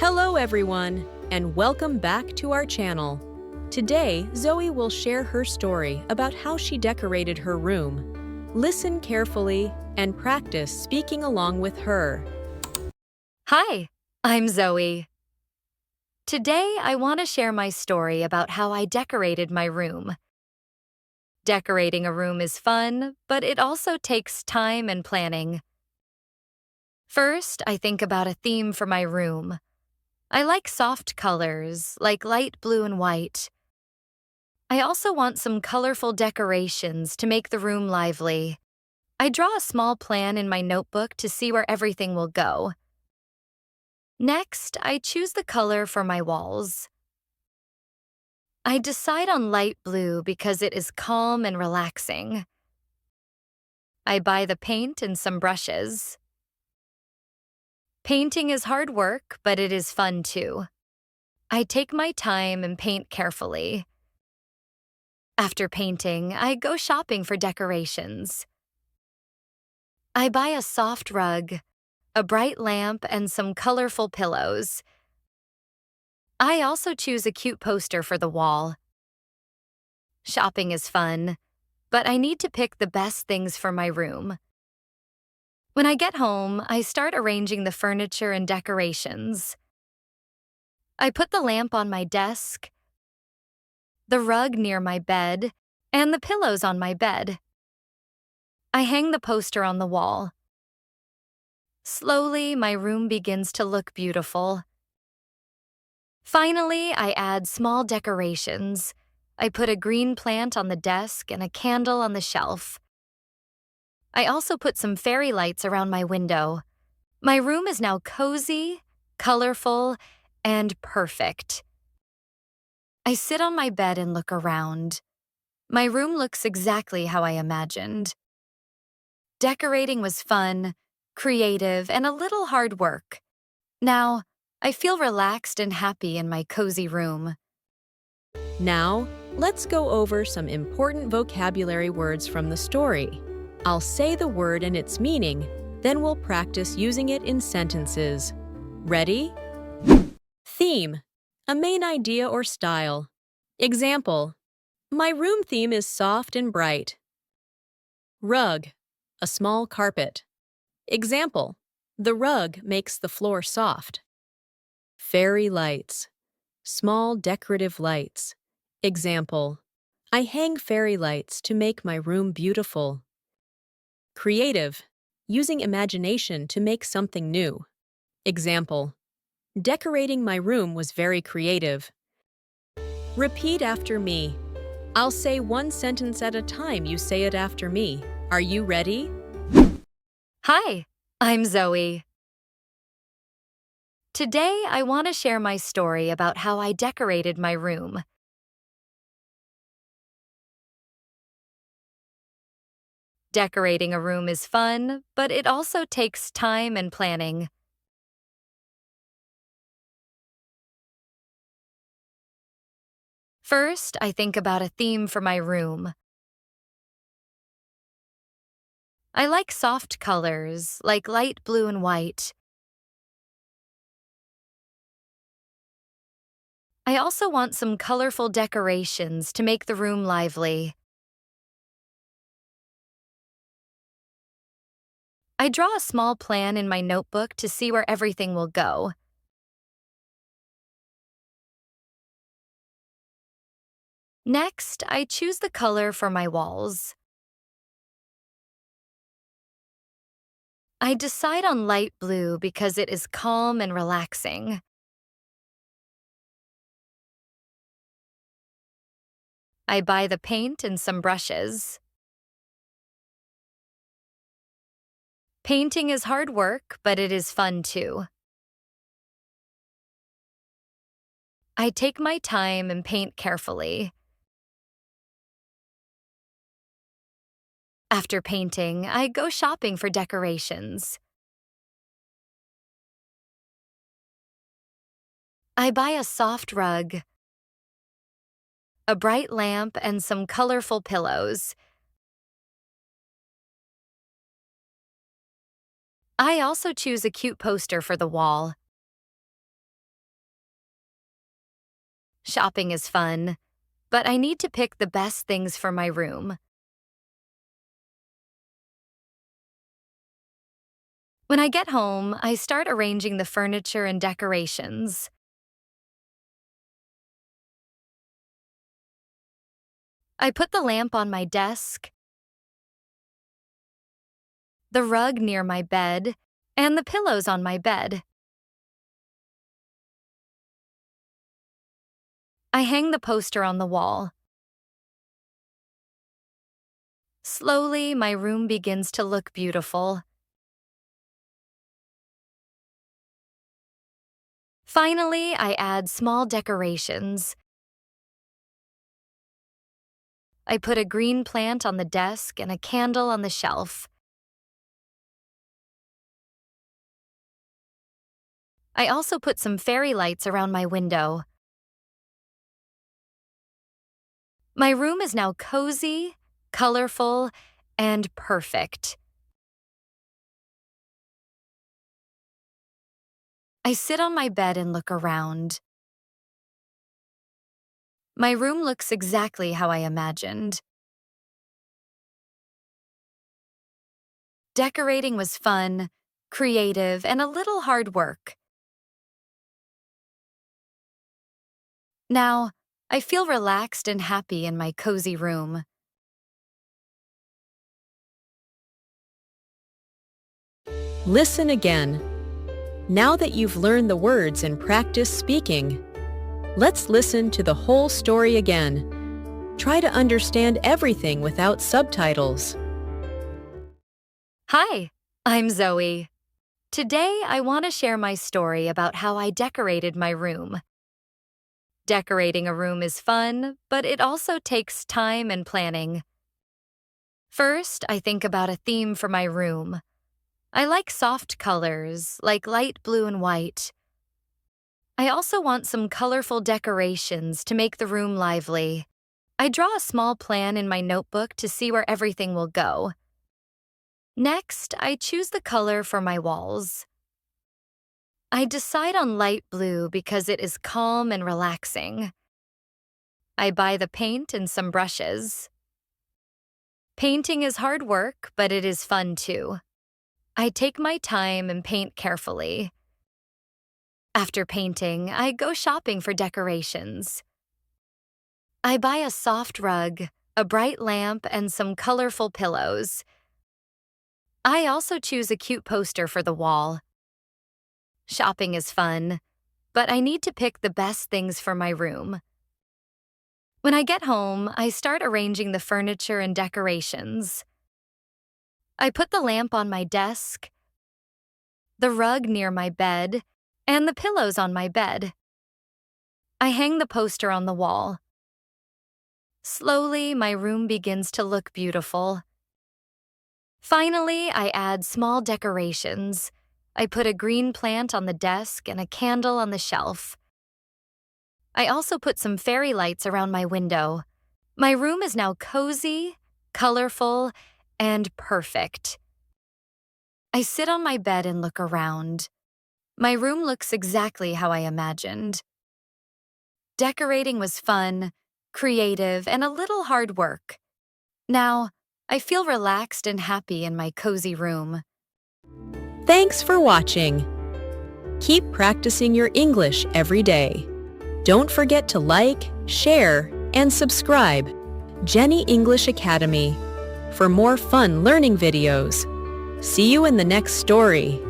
Hello everyone, and welcome back to our channel. Today, Zoe will share her story about how she decorated her room. Listen carefully and practice speaking along with her. Hi, I'm Zoe. Today, I want to share my story about how I decorated my room. Decorating a room is fun, but it also takes time and planning. First, I think about a theme for my room. I like soft colors, like light blue and white. I also want some colorful decorations to make the room lively. I draw a small plan in my notebook to see where everything will go. Next, I choose the color for my walls. I decide on light blue because it is calm and relaxing. I buy the paint and some brushes. Painting is hard work, but it is fun too. I take my time and paint carefully. After painting, I go shopping for decorations. I buy a soft rug, a bright lamp, and some colorful pillows. I also choose a cute poster for the wall. Shopping is fun, but I need to pick the best things for my room. When I get home, I start arranging the furniture and decorations. I put the lamp on my desk, the rug near my bed, and the pillows on my bed. I hang the poster on the wall. Slowly, my room begins to look beautiful. Finally, I add small decorations. I put a green plant on the desk and a candle on the shelf. I also put some fairy lights around my window. My room is now cozy, colorful, and perfect. I sit on my bed and look around. My room looks exactly how I imagined. Decorating was fun, creative, and a little hard work. Now, I feel relaxed and happy in my cozy room. Now, let's go over some important vocabulary words from the story. I'll say the word and its meaning, then we'll practice using it in sentences. Ready? Theme, a main idea or style. Example, my room theme is soft and bright. Rug, a small carpet. Example, the rug makes the floor soft. Fairy lights, small decorative lights. Example, I hang fairy lights to make my room beautiful. Creative, using imagination to make something new. Example, decorating my room was very creative. Repeat after me. I'll say one sentence at a time. You say it after me. Are you ready? Hi, I'm Zoe. Today, I want to share my story about how I decorated my room. Decorating a room is fun, but it also takes time and planning. First, I think about a theme for my room. I like soft colors, like light blue and white. I also want some colorful decorations to make the room lively. I draw a small plan in my notebook to see where everything will go. Next, I choose the color for my walls. I decide on light blue because it is calm and relaxing. I buy the paint and some brushes. Painting is hard work, but it is fun too. I take my time and paint carefully. After painting, I go shopping for decorations. I buy a soft rug, a bright lamp, and some colorful pillows. I also choose a cute poster for the wall. Shopping is fun, but I need to pick the best things for my room. When I get home, I start arranging the furniture and decorations. I put the lamp on my desk, the rug near my bed, and the pillows on my bed. I hang the poster on the wall. Slowly, my room begins to look beautiful. Finally, I add small decorations. I put a green plant on the desk and a candle on the shelf. I also put some fairy lights around my window. My room is now cozy, colorful, and perfect. I sit on my bed and look around. My room looks exactly how I imagined. Decorating was fun, creative, and a little hard work. Now, I feel relaxed and happy in my cozy room. Listen again. Now that you've learned the words and practiced speaking, let's listen to the whole story again. Try to understand everything without subtitles. Hi, I'm Zoey. Today, I want to share my story about how I decorated my room. Decorating a room is fun, but it also takes time and planning. First, I think about a theme for my room. I like soft colors, like light blue and white. I also want some colorful decorations to make the room lively. I draw a small plan in my notebook to see where everything will go. Next, I choose the color for my walls. I decide on light blue because it is calm and relaxing. I buy the paint and some brushes. Painting is hard work, but it is fun too. I take my time and paint carefully. After painting, I go shopping for decorations. I buy a soft rug, a bright lamp, and some colorful pillows. I also choose a cute poster for the wall. Shopping is fun, but I need to pick the best things for my room. When I get home, I start arranging the furniture and decorations. I put the lamp on my desk, the rug near my bed, and the pillows on my bed. I hang the poster on the wall. Slowly, my room begins to look beautiful. Finally, I add small decorations. I put a green plant on the desk and a candle on the shelf. I also put some fairy lights around my window. My room is now cozy, colorful, and perfect. I sit on my bed and look around. My room looks exactly how I imagined. Decorating was fun, creative, and a little hard work. Now, I feel relaxed and happy in my cozy room. Thanks for watching. Keep practicing your English every day. Don't forget to like, share, and subscribe. Jenny English Academy for more fun learning videos. See you in the next story.